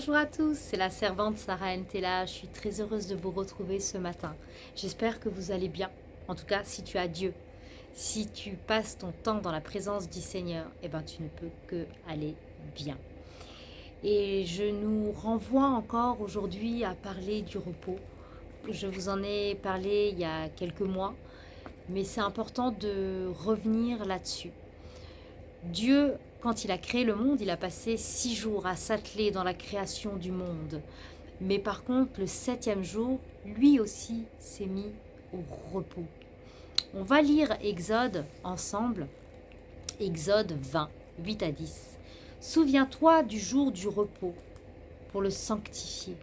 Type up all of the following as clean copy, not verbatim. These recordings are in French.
Bonjour à tous, c'est la servante Sarah Ntela. Je suis très heureuse de vous retrouver ce matin. J'espère que vous allez bien. En tout cas, si tu as Dieu, si tu passes ton temps dans la présence du Seigneur, eh ben, tu ne peux que aller bien. Et je nous renvoie encore aujourd'hui à parler du repos. Je vous en ai parlé il y a quelques mois, mais c'est important de revenir là-dessus. Dieu, quand il a créé le monde, il a passé 6 jours à s'atteler dans la création du monde. Mais par contre, le 7e jour, lui aussi s'est mis au repos. On va lire Exode ensemble, Exode 20, 8 à 10. Souviens-toi du jour du repos pour le sanctifier.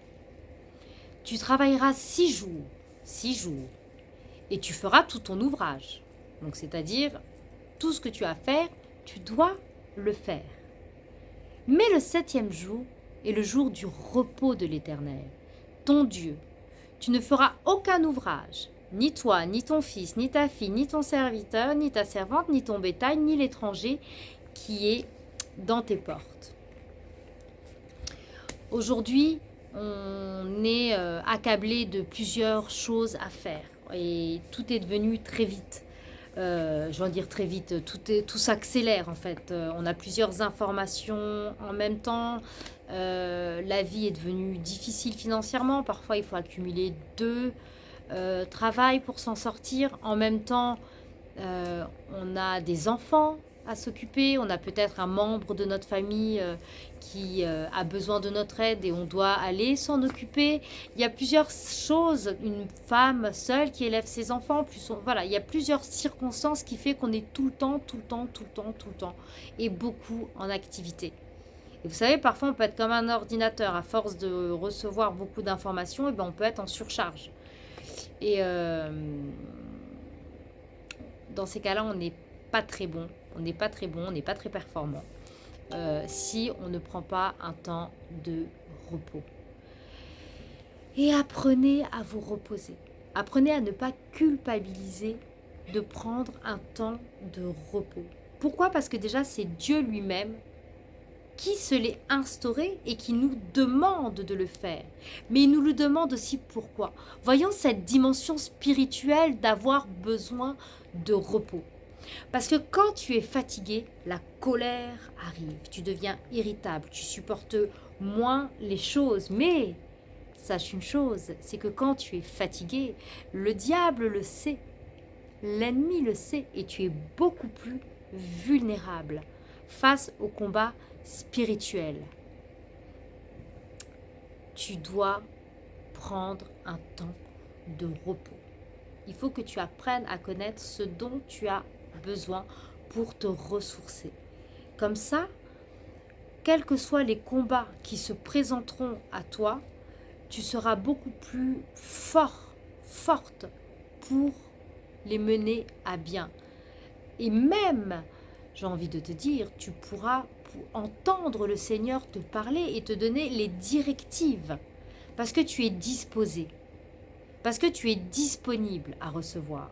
Tu travailleras 6 jours, et tu feras tout ton ouvrage. Donc, c'est-à-dire, tout ce que tu as à faire, tu dois le faire. Mais le 7e jour est le jour du repos de l'Éternel, ton Dieu. Tu ne feras aucun ouvrage, ni toi, ni ton fils, ni ta fille, ni ton serviteur, ni ta servante, ni ton bétail, ni l'étranger qui est dans tes portes. Aujourd'hui, on est accablé de plusieurs choses à faire et tout est devenu très vite. Je vais dire très vite, tout s'accélère en fait. On a plusieurs informations en même temps. La vie est devenue difficile financièrement. Parfois, il faut accumuler deux travail pour s'en sortir. En même temps, on a des enfants à s'occuper, on a peut-être un membre de notre famille qui a besoin de notre aide et on doit aller s'en occuper. Il y a plusieurs choses, une femme seule qui élève ses enfants, voilà, il y a plusieurs circonstances qui fait qu'on est tout le temps, et beaucoup en activité. Et vous savez, parfois on peut être comme un ordinateur, à force de recevoir beaucoup d'informations, et ben on peut être en surcharge. Et dans ces cas-là, on n'est pas très bon, on n'est pas très performant si on ne prend pas un temps de repos. Et apprenez à vous reposer. Apprenez à ne pas culpabiliser de prendre un temps de repos. Pourquoi? Parce que déjà, c'est Dieu lui-même qui se l'est instauré et qui nous demande de le faire. Mais il nous le demande aussi pourquoi. Voyons cette dimension spirituelle d'avoir besoin de repos. Parce que quand tu es fatigué, la colère arrive, tu deviens irritable, tu supportes moins les choses. Mais sache une chose, c'est que quand tu es fatigué, le diable le sait, l'ennemi le sait et tu es beaucoup plus vulnérable face au combat spirituel. Tu dois prendre un temps de repos. Il faut que tu apprennes à connaître ce dont tu as besoin pour te ressourcer. Comme ça, quels que soient les combats qui se présenteront à toi, tu seras beaucoup plus forte pour les mener à bien. Et même, j'ai envie de te dire, tu pourras entendre le Seigneur te parler et te donner les directives. Parce que tu es disposé. Parce que tu es disponible à recevoir.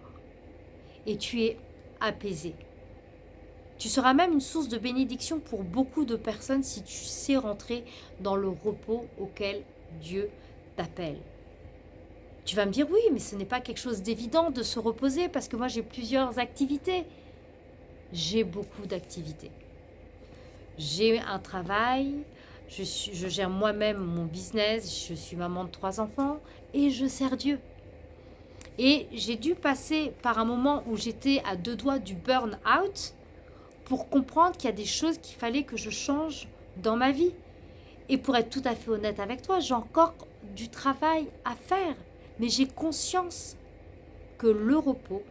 Et tu es apaisé. Tu seras même une source de bénédiction pour beaucoup de personnes si tu sais rentrer dans le repos auquel Dieu t'appelle. Tu vas me dire, oui, mais ce n'est pas quelque chose d'évident de se reposer parce que moi j'ai plusieurs activités. J'ai beaucoup d'activités. J'ai un travail, je gère moi-même mon business, je suis maman de 3 enfants et je sers Dieu. Et j'ai dû passer par un moment où j'étais à 2 doigts du burn-out pour comprendre qu'il y a des choses qu'il fallait que je change dans ma vie. Et pour être tout à fait honnête avec toi, j'ai encore du travail à faire. Mais j'ai conscience que le repos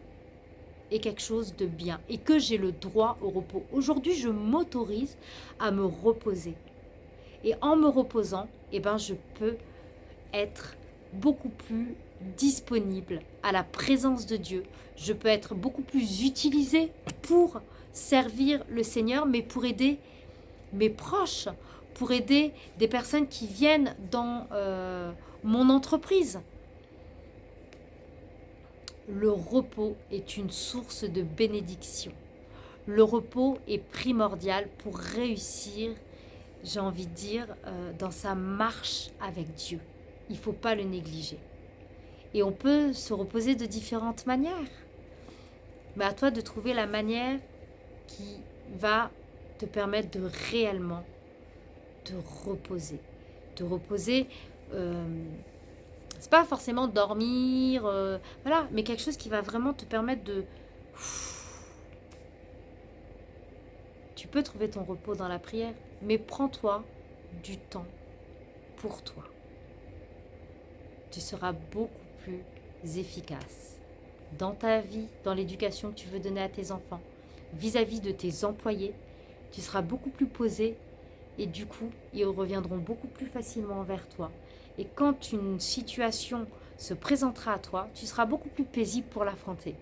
est quelque chose de bien et que j'ai le droit au repos. Aujourd'hui, je m'autorise à me reposer. Et en me reposant, eh ben, je peux être beaucoup plus disponible à la présence de Dieu. Je peux être beaucoup plus utilisée pour servir le Seigneur, mais pour aider mes proches, pour aider des personnes qui viennent dans mon entreprise. Le repos est une source de bénédiction. Le repos est primordial pour réussir j'ai envie de dire, dans sa marche avec Dieu. Il ne faut pas le négliger. Et on peut se reposer de différentes manières. Mais à toi de trouver la manière qui va te permettre de réellement te reposer. Te reposer, c'est pas forcément dormir, voilà, mais quelque chose qui va vraiment te permettre de... Tu peux trouver ton repos dans la prière, mais prends-toi du temps pour toi. Tu seras beaucoup plus efficace dans ta vie, dans l'éducation que tu veux donner à tes enfants, vis-à-vis de tes employés. Tu seras beaucoup plus posé et du coup, ils reviendront beaucoup plus facilement vers toi. Et quand une situation se présentera à toi, tu seras beaucoup plus paisible pour l'affronter.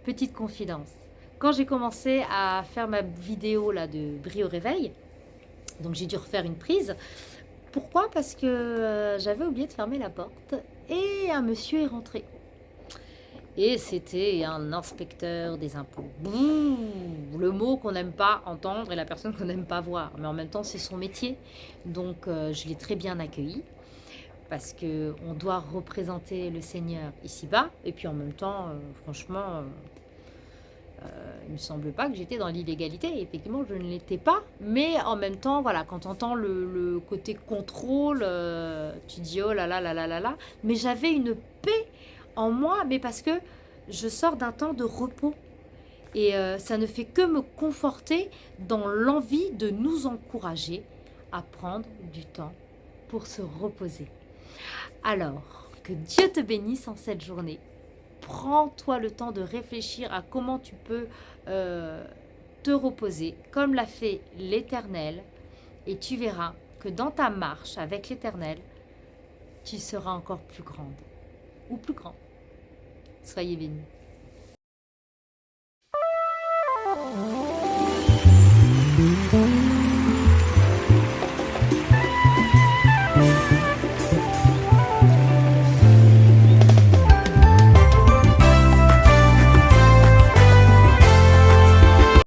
Petite confidence. Quand j'ai commencé à faire ma vidéo là, de Brie au réveil, donc j'ai dû refaire une prise. Pourquoi? Parce que j'avais oublié de fermer la porte et un monsieur est rentré. Et c'était un inspecteur des impôts. Bouh, le mot qu'on n'aime pas entendre et la personne qu'on n'aime pas voir. Mais en même temps, c'est son métier. Donc, je l'ai très bien accueilli parce qu'on doit représenter le Seigneur ici-bas. Et puis en même temps, franchement, il ne me semble pas que j'étais dans l'illégalité. Effectivement, je ne l'étais pas. Mais en même temps, voilà, quand tu entends le côté contrôle, tu dis oh là là là là là là. Mais j'avais une paix en moi, mais parce que je sors d'un temps de repos. Et ça ne fait que me conforter dans l'envie de nous encourager à prendre du temps pour se reposer. Alors, que Dieu te bénisse en cette journée. Prends-toi le temps de réfléchir à comment tu peux te reposer, comme l'a fait l'Éternel, et tu verras que dans ta marche avec l'Éternel, tu seras encore plus grande ou plus grand. Soyez bénis.